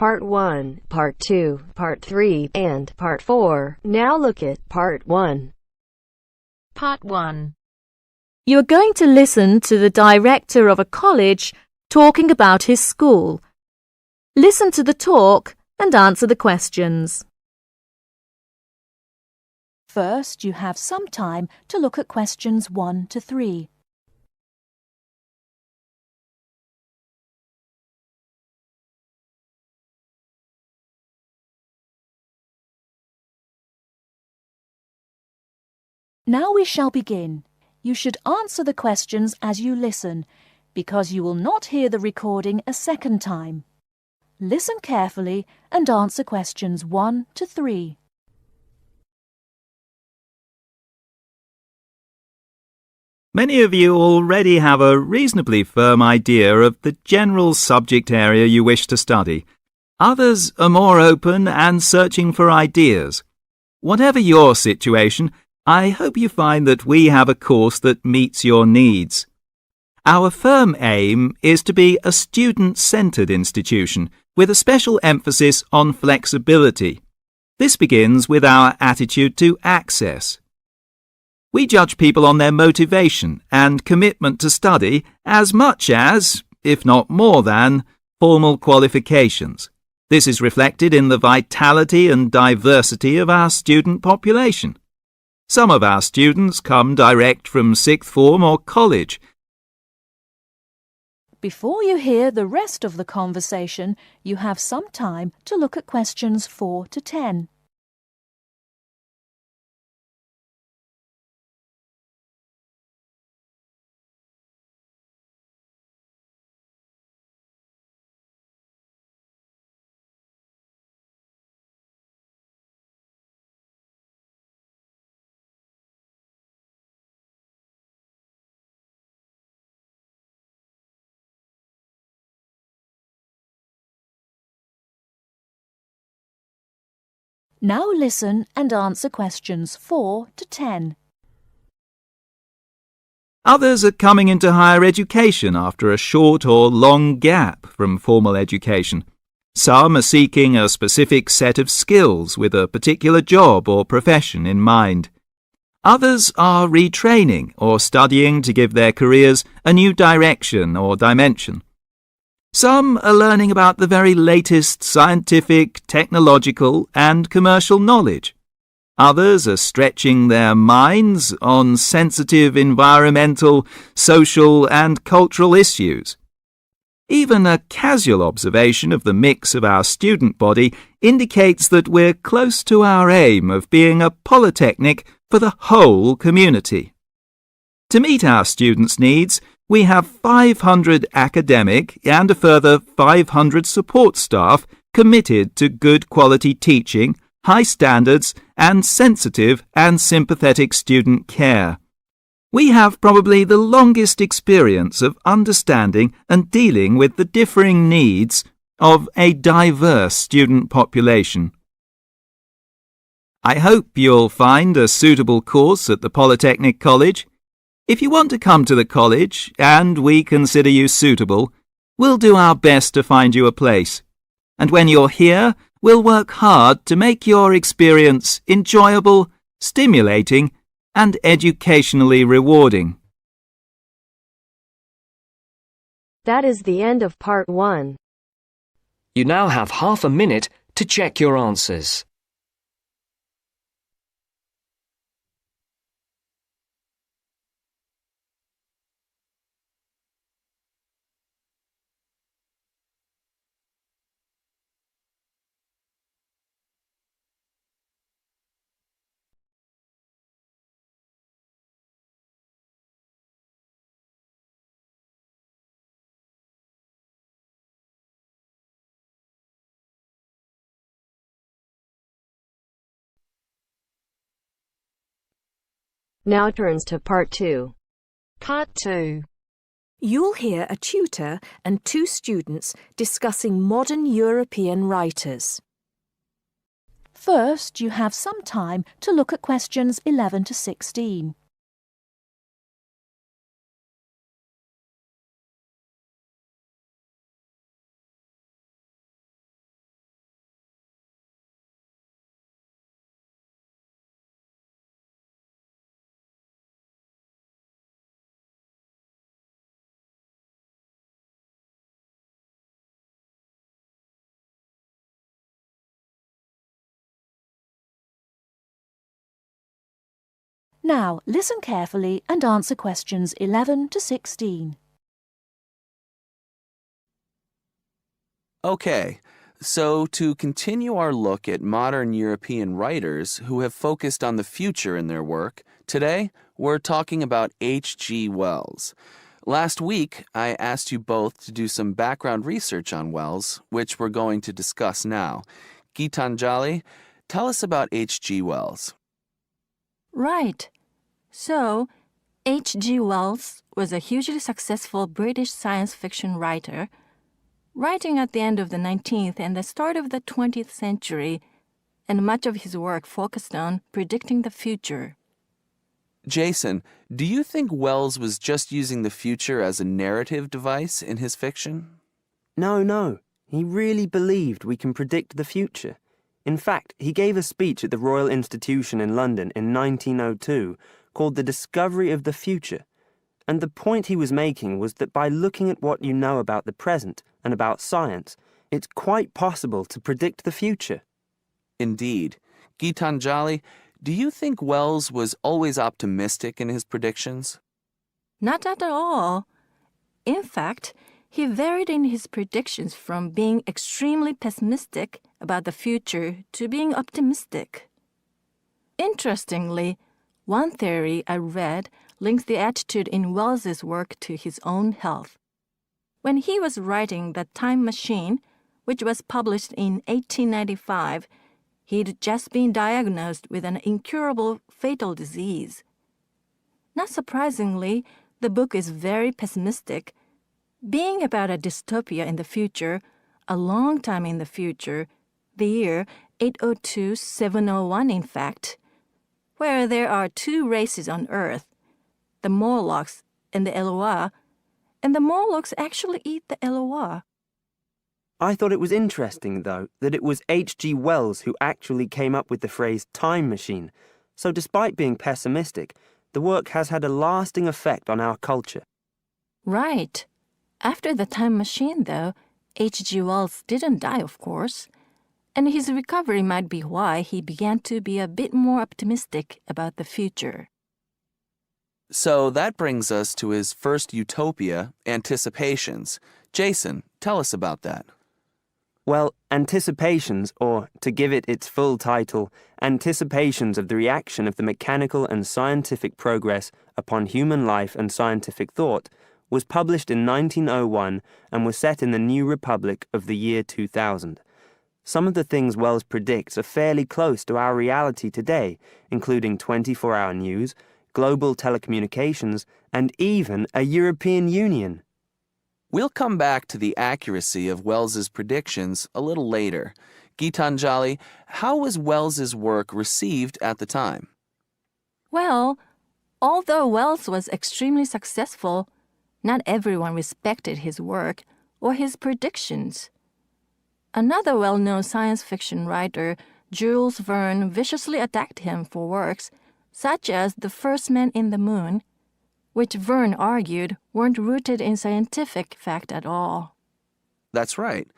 Part 1, Part 2, Part 3, and Part 4. Now look at Part 1. Part 1. You are going to listen to the director of a college talking about his school. Listen to the talk and answer the questions. First, you have some time to look at questions 1 to 3. Now we shall begin. You should answer the questions as you listen, because you will not hear the recording a second time. Listen carefully and answer questions 1 to 3. Many of you already have a reasonably firm idea of the general subject area you wish to study. Others are more open and searching for ideas. Whatever your situation, I hope you find that we have a course that meets your needs. Our firm aim is to be a student-centred institution with a special emphasis on flexibility. This begins with our attitude to access. We judge people on their motivation and commitment to study as much as, if not more than, formal qualifications. This is reflected in the vitality and diversity of our student population. Some of our students come direct from sixth form or college. Before you hear the rest of the conversation, you have some time to look at questions 4 to 10. Now listen and answer questions 4 to 10. Others are coming into higher education after a short or long gap from formal education. Some are seeking a specific set of skills with a particular job or profession in mind. Others are retraining or studying to give their careers a new direction or dimension. Some are learning about the very latest scientific, technological and commercial knowledge. Others are stretching their minds on sensitive environmental, social and cultural issues. Even a casual observation of the mix of our student body indicates that we're close to our aim of being a polytechnic for the whole community. To meet our students' needs, we have 500 academic and a further 500 support staff committed to good quality teaching, high standards, and sensitive and sympathetic student care. We have probably the longest experience of understanding and dealing with the differing needs of a diverse student population. I hope you'll find a suitable course at the Polytechnic College. If you want to come to the college and we consider you suitable, we'll do our best to find you a place. And when you're here, we'll work hard to make your experience enjoyable, stimulating, and educationally rewarding. That is the end of Part 1. You now have half a minute to check your answers. Now turns to Part 2. Part 2. You'll hear a tutor and 2 students discussing modern European writers. First, you have some time to look at questions 11 to 16. Now, listen carefully and answer questions 11 to 16. Okay, so to continue our look at modern European writers who have focused on the future in their work, today we're talking about H.G. Wells. Last week, I asked you both to do some background research on Wells, which we're going to discuss now. Gitanjali, tell us about H.G. Wells. Right. So, H.G. Wells was a hugely successful British science fiction writer, writing at the end of the 19th and the start of the 20th century, and much of his work focused on predicting the future. Jason, do you think Wells was just using the future as a narrative device in his fiction? No. He really believed we can predict the future. In fact, he gave a speech at the Royal Institution in London in 1902 called The Discovery of the Future. And the point he was making was that by looking at what you know about the present and about science, it's quite possible to predict the future. Indeed. Gitanjali, do you think Wells was always optimistic in his predictions? Not at all. In fact, he varied in his predictions from being extremely pessimistic about the future to being optimistic. Interestingly, one theory I read links the attitude in Wells's work to his own health. When he was writing The Time Machine, which was published in 1895, he'd just been diagnosed with an incurable fatal disease. Not surprisingly, the book is very pessimistic, being about a dystopia in the future, a long time in the future, the year 802-701 in fact, where there are two races on Earth, the Morlocks and the Eloi, and the Morlocks actually eat the Eloi. I thought it was interesting, though, that it was H.G. Wells who actually came up with the phrase time machine. So despite being pessimistic, the work has had a lasting effect on our culture. Right. After The Time Machine, though, H.G. Wells didn't die, of course, and his recovery might be why he began to be a bit more optimistic about the future. So that brings us to his first utopia, Anticipations. Jason, tell us about that. Well, Anticipations, or to give it its full title, Anticipations of the Reaction of the Mechanical and Scientific Progress upon Human Life and Scientific Thought, was published in 1901 and was set in the New Republic of the year 2000. Some of the things Wells predicts are fairly close to our reality today, including 24-hour news, global telecommunications, and even a European Union. We'll come back to the accuracy of Wells's predictions a little later. Gitanjali, how was Wells's work received at the time? Well, although Wells was extremely successful, not everyone respected his work or his predictions. Another well-known science fiction writer, Jules Verne, viciously attacked him for works such as The First Man in the Moon, which Verne argued weren't rooted in scientific fact at all. That's right.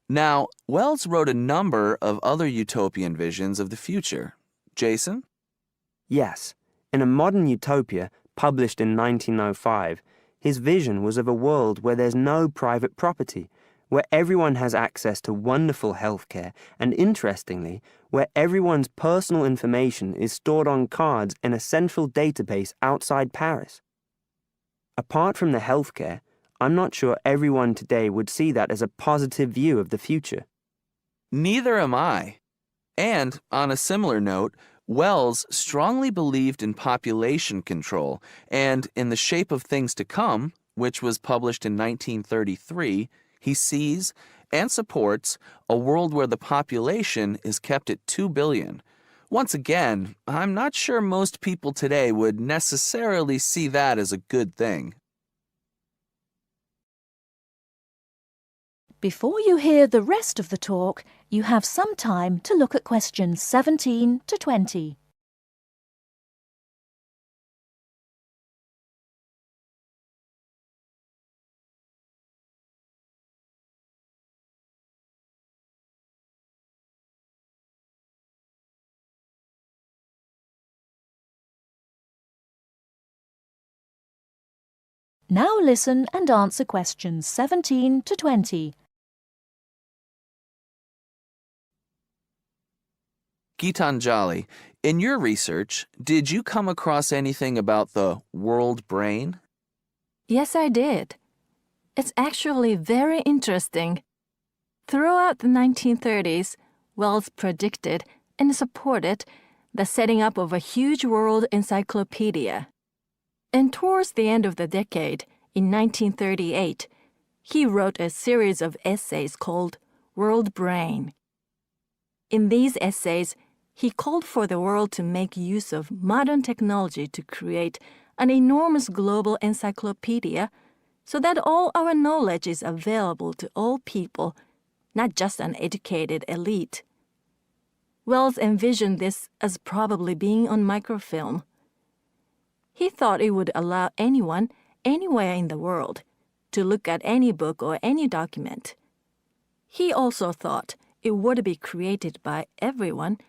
Now, Wells wrote a number of other utopian visions of the future. Jason? Yes, in A Modern Utopia, published in 1905, his vision was of a world where there's no private property, where everyone has access to wonderful healthcare, and interestingly, where everyone's personal information is stored on cards in a central database outside Paris. Apart from the healthcare, I'm not sure everyone today would see that as a positive view of the future. Neither am I. And, on a similar note, Wells strongly believed in population control and in The Shape of Things to Come, which was published in 1933, he sees and supports a world where the population is kept at 2 billion. Once again, I'm not sure most people today would necessarily see that as a good thing. Before you hear the rest of the talk, you have some time to look at questions 17 to 20. Now listen and answer questions 17 to 20. Gitanjali, in your research, did you come across anything about the world brain? Yes, I did. It's actually very interesting. Throughout the 1930s, Wells predicted and supported the setting up of a huge world encyclopedia. And towards the end of the decade, in 1938, he wrote a series of essays called World Brain. In these essays, he called for the world to make use of modern technology to create an enormous global encyclopedia so that all our knowledge is available to all people, not just an educated elite. Wells envisioned this as probably being on microfilm. He thought it would allow anyone, anywhere in the world, to look at any book or any document. He also thought it would be created by everyone,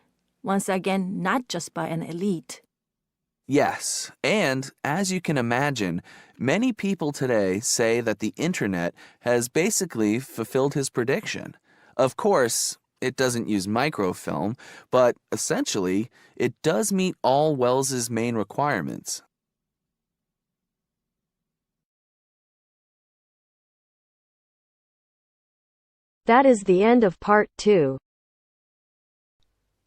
once again, not just by an elite. Yes, and as you can imagine, many people today say that the internet has basically fulfilled his prediction. Of course, it doesn't use microfilm, but essentially, it does meet all Wells's main requirements. That is the end of part 2.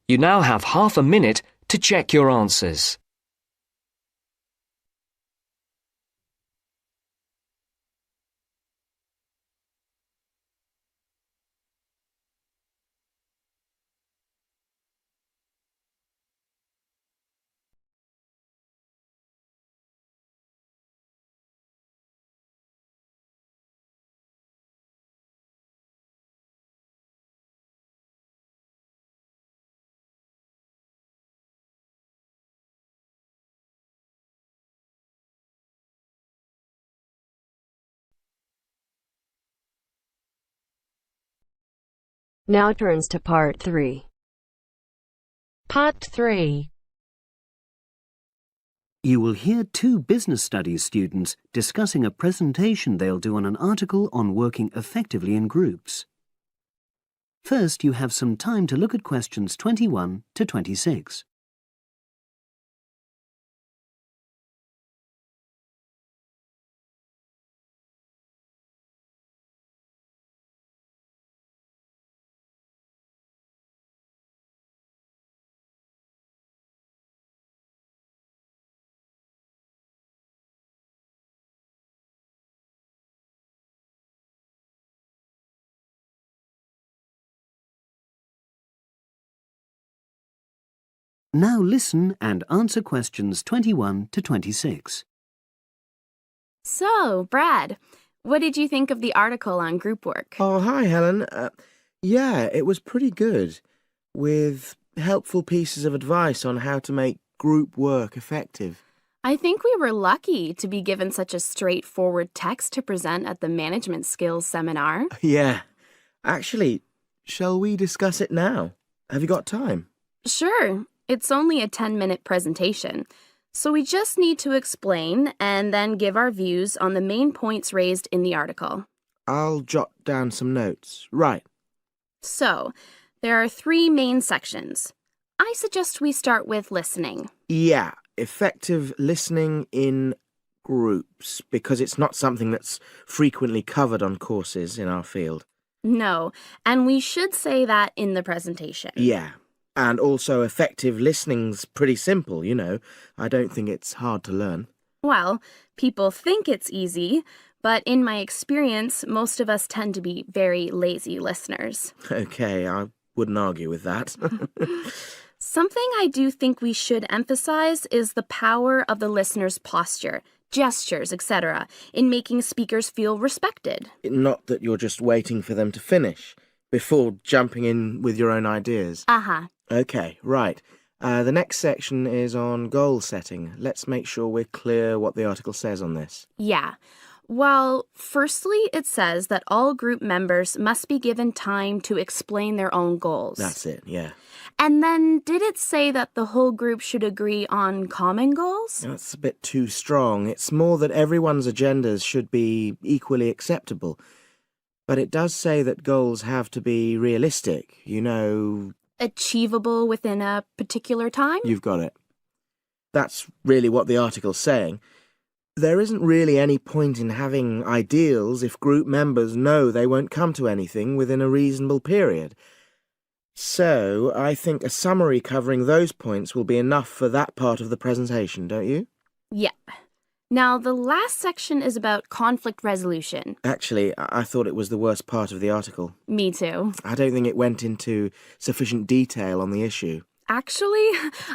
You now have half a minute to check your answers. Now turns to part 3. Part 3. You will hear two business studies students discussing a presentation they'll do on an article on working effectively in groups. First, you have some time to look at questions 21 to 26. Now listen and answer questions 21 to 26. So, Brad, what did you think of the article on group work? Oh, hi, Helen. Yeah, it was pretty good, with helpful pieces of advice on how to make group work effective. I think we were lucky to be given such a straightforward text to present at the management skills seminar. Yeah. Actually, shall we discuss it now? Have you got time? Sure. It's only a 10-minute presentation, so we just need to explain and then give our views on the main points raised in the article. I'll jot down some notes. Right. So, there are 3 main sections. I suggest we start with listening. Yeah, effective listening in groups, because it's not something that's frequently covered on courses in our field. No, and we should say that in the presentation. Yeah. And also effective listening's pretty simple, you know. I don't think it's hard to learn. Well, people think it's easy, but in my experience, most of us tend to be very lazy listeners. Okay, I wouldn't argue with that. Something I do think we should emphasize is the power of the listener's posture, gestures, etc., in making speakers feel respected. Not that you're just waiting for them to finish before jumping in with your own ideas. Uh-huh. Okay, right. The next section is on goal setting. Let's make sure we're clear what the article says on this. Yeah. Well, firstly, it says that all group members must be given time to explain their own goals. That's it, yeah. And then, did it say that the whole group should agree on common goals? That's a bit too strong. It's more that everyone's agendas should be equally acceptable. But it does say that goals have to be realistic, Achievable within a particular time? You've got it. That's really what the article's saying. There isn't really any point in having ideals if group members know they won't come to anything within a reasonable period. So, I think a summary covering those points will be enough for that part of the presentation, don't you? Yeah. Now, the last section is about conflict resolution. Actually, I thought it was the worst part of the article. Me too. I don't think it went into sufficient detail on the issue. Actually,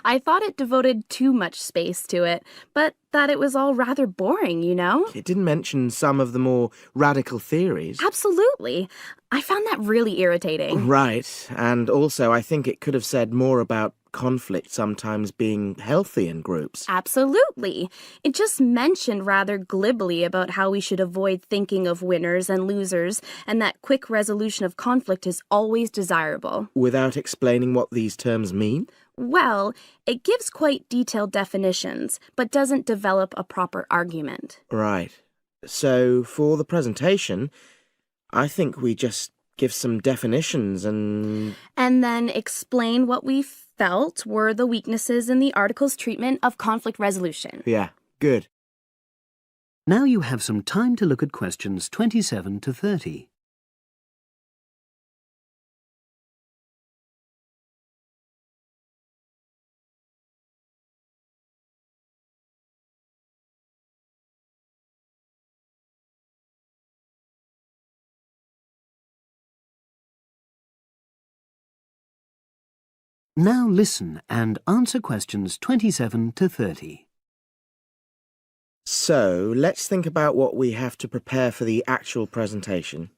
I thought it devoted too much space to it, but that it was all rather boring, It didn't mention some of the more radical theories. Absolutely. I found that really irritating. Right, and also I think it could have said more about conflict sometimes being healthy in groups. Absolutely. It just mentioned rather glibly about how we should avoid thinking of winners and losers, and that quick resolution of conflict is always desirable. Without explaining what these terms mean? Well, it gives quite detailed definitions, but doesn't develop a proper argument. Right. So, for the presentation, I think we just give some definitions and then explain what we felt were the weaknesses in the article's treatment of conflict resolution. Yeah, good. Now you have some time to look at questions 27 to 30. Now listen and answer questions 27 to 30. So, let's think about what we have to prepare for the actual presentation.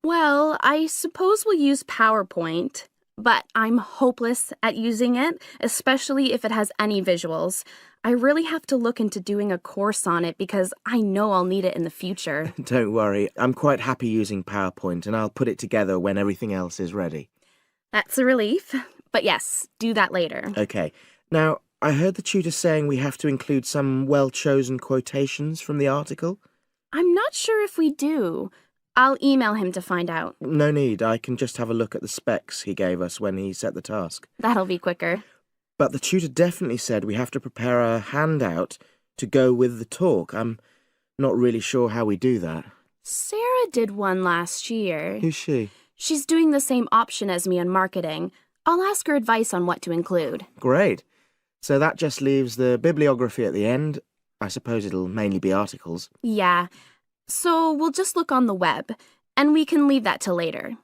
Well, I suppose we'll use PowerPoint, but I'm hopeless at using it, especially if it has any visuals. I really have to look into doing a course on it because I know I'll need it in the future. Don't worry, I'm quite happy using PowerPoint and I'll put it together when everything else is ready. That's a relief. But yes, do that later. Okay. Now, I heard the tutor saying we have to include some well-chosen quotations from the article. I'm not sure if we do. I'll email him to find out. No need, I can just have a look at the specs he gave us when he set the task. That'll be quicker. But the tutor definitely said we have to prepare a handout to go with the talk. I'm not really sure how we do that. Sarah did one last year. Who's she? She's doing the same option as me on marketing. I'll ask her advice on what to include. Great. So that just leaves the bibliography at the end. I suppose it'll mainly be articles. Yeah. So we'll just look on the web, and we can leave that till later.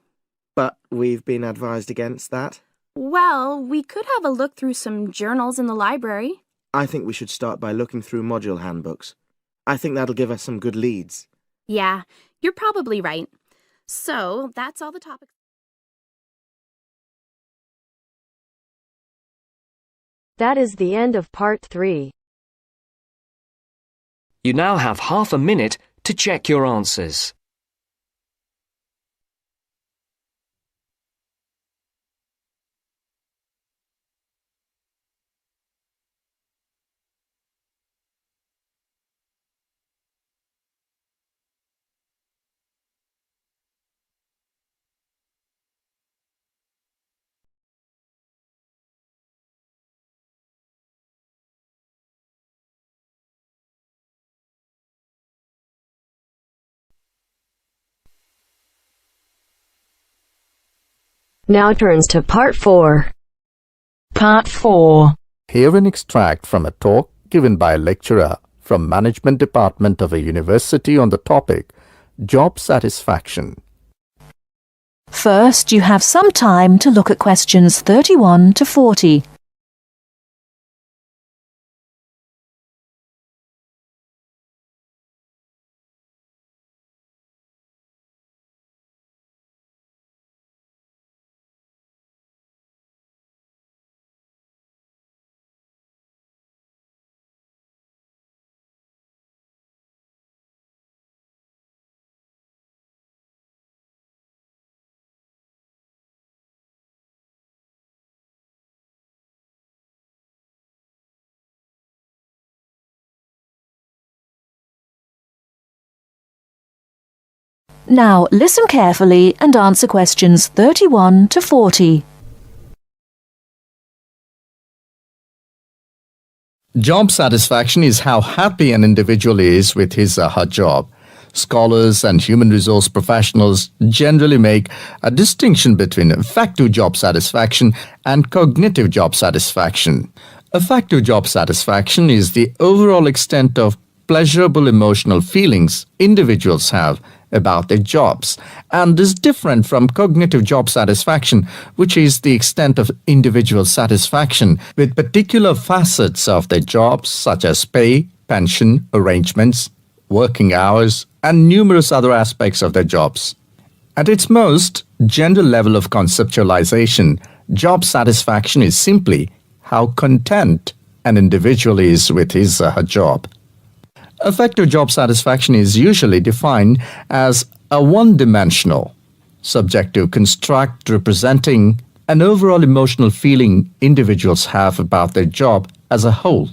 But we've been advised against that. Well, we could have a look through some journals in the library. I think we should start by looking through module handbooks. I think that'll give us some good leads. Yeah, you're probably right. So that's all the topics. That is the end of part 3. You now have half a minute to check your answers. Now turns to part 4. Part 4. Hear an extract from a talk given by a lecturer from Management Department of a university on the topic Job Satisfaction. First, you have some time to look at questions 31 to 40. Now listen carefully and answer questions 31 to 40. Job satisfaction is how happy an individual is with his or her job. Scholars and human resource professionals generally make a distinction between affective job satisfaction and cognitive job satisfaction. Affective job satisfaction is the overall extent of pleasurable emotional feelings individuals have about their jobs and is different from cognitive job satisfaction, which is the extent of individual satisfaction with particular facets of their jobs such as pay, pension, arrangements, working hours, and numerous other aspects of their jobs. At its most general level of conceptualization, job satisfaction is simply how content an individual is with his or her job. Affective job satisfaction is usually defined as a one-dimensional, subjective construct representing an overall emotional feeling individuals have about their job as a whole.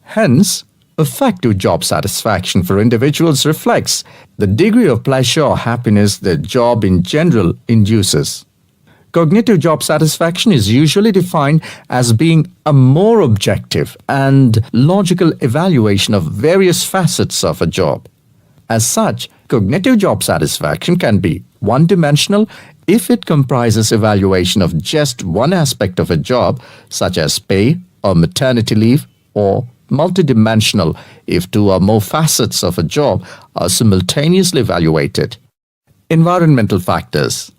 Hence, affective job satisfaction for individuals reflects the degree of pleasure or happiness their job in general induces. Cognitive job satisfaction is usually defined as being a more objective and logical evaluation of various facets of a job. As such, cognitive job satisfaction can be one-dimensional if it comprises evaluation of just one aspect of a job, such as pay or maternity leave, or multidimensional if two or more facets of a job are simultaneously evaluated. Environmental factors.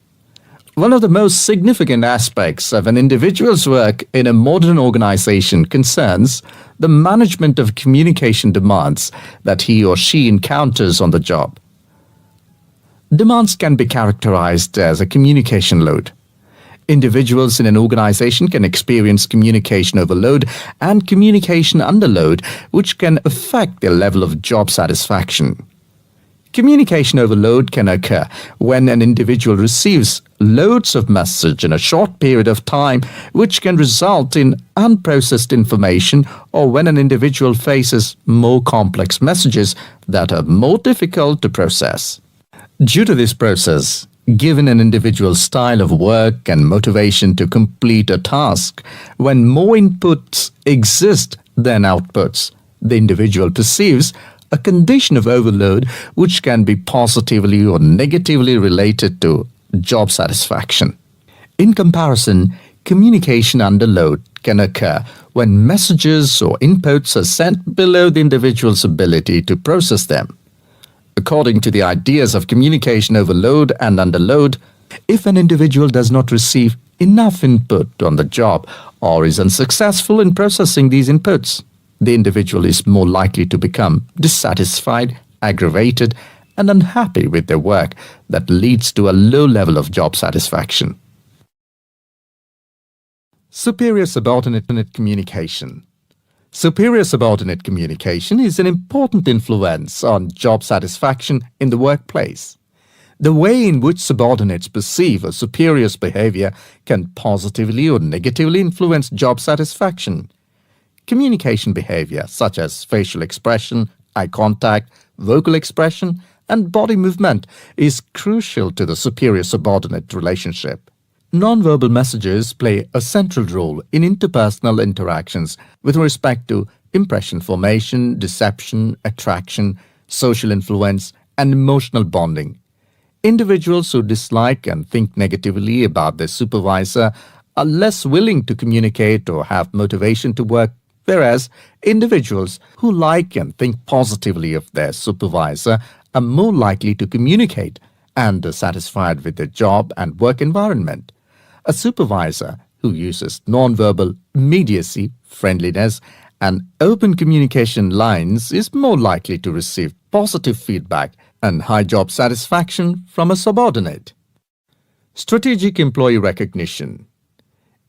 One of the most significant aspects of an individual's work in a modern organization concerns the management of communication demands that he or she encounters on the job. Demands can be characterized as a communication load. Individuals in an organization can experience communication overload and communication underload, which can affect their level of job satisfaction. Communication overload can occur when an individual receives loads of message in a short period of time, which can result in unprocessed information, or when an individual faces more complex messages that are more difficult to process. Due to this process, given an individual's style of work and motivation to complete a task, when more inputs exist than outputs, the individual perceives a condition of overload which can be positively or negatively related to job satisfaction. In comparison, communication underload can occur when messages or inputs are sent below the individual's ability to process them. According to the ideas of communication overload and underload, if an individual does not receive enough input on the job or is unsuccessful in processing these inputs, the individual is more likely to become dissatisfied, aggravated, and unhappy with their work that leads to a low level of job satisfaction. Superior subordinate communication. Superior subordinate communication is an important influence on job satisfaction in the workplace. The way in which subordinates perceive a superior's behavior can positively or negatively influence job satisfaction. Communication behavior such as facial expression, eye contact, vocal expression, and body movement is crucial to the superior-subordinate relationship. Nonverbal messages play a central role in interpersonal interactions with respect to impression formation, deception, attraction, social influence, and emotional bonding. Individuals who dislike and think negatively about their supervisor are less willing to communicate or have motivation to work, whereas individuals who like and think positively of their supervisor are more likely to communicate and are satisfied with their job and work environment. A supervisor who uses nonverbal immediacy, friendliness, and open communication lines is more likely to receive positive feedback and high job satisfaction from a subordinate. Strategic employee recognition.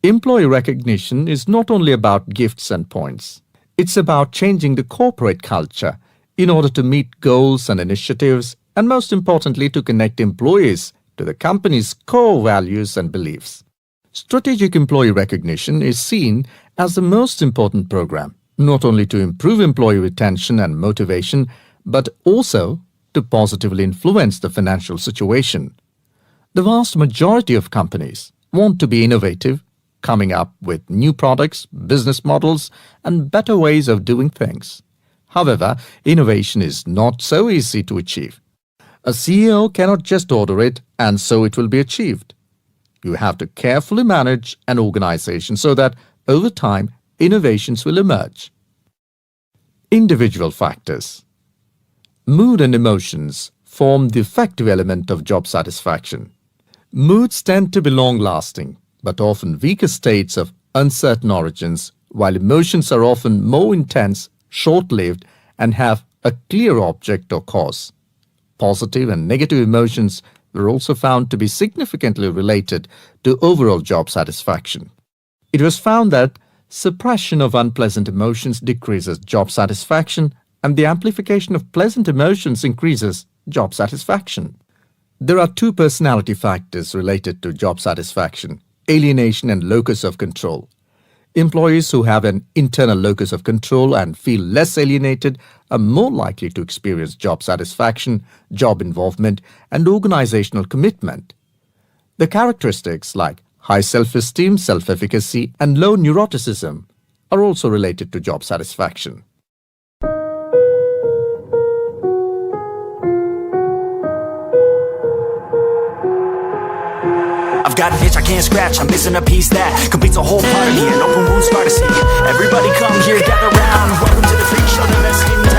Employee recognition is not only about gifts and points. It's about changing the corporate culture in order to meet goals and initiatives, and most importantly, to connect employees to the company's core values and beliefs. Strategic employee recognition is seen as the most important program, not only to improve employee retention and motivation, but also to positively influence the financial situation. The vast majority of companies want to be innovative, coming up with new products, business models, and better ways of doing things. However, innovation is not so easy to achieve. A CEO cannot just order it and so it will be achieved. You have to carefully manage an organization so that over time innovations will emerge. Individual factors. Mood and emotions form the effective element of job satisfaction. Moods tend to be long-lasting, but often weaker states of uncertain origins, while emotions are often more intense, short-lived, and have a clear object or cause. Positive and negative emotions were also found to be significantly related to overall job satisfaction. It was found that suppression of unpleasant emotions decreases job satisfaction, and the amplification of pleasant emotions increases job satisfaction. There are two personality factors related to job satisfaction: alienation and locus of control. Employees who have an internal locus of control and feel less alienated are more likely to experience job satisfaction, job involvement, and organizational commitment. The characteristics like high self-esteem, self-efficacy, and low neuroticism are also related to job satisfaction. I've got an itch I can't scratch, I'm missing a piece that completes a whole part of me. An open wound scar to see. Everybody come here, gather round. Welcome to the freak show, the best in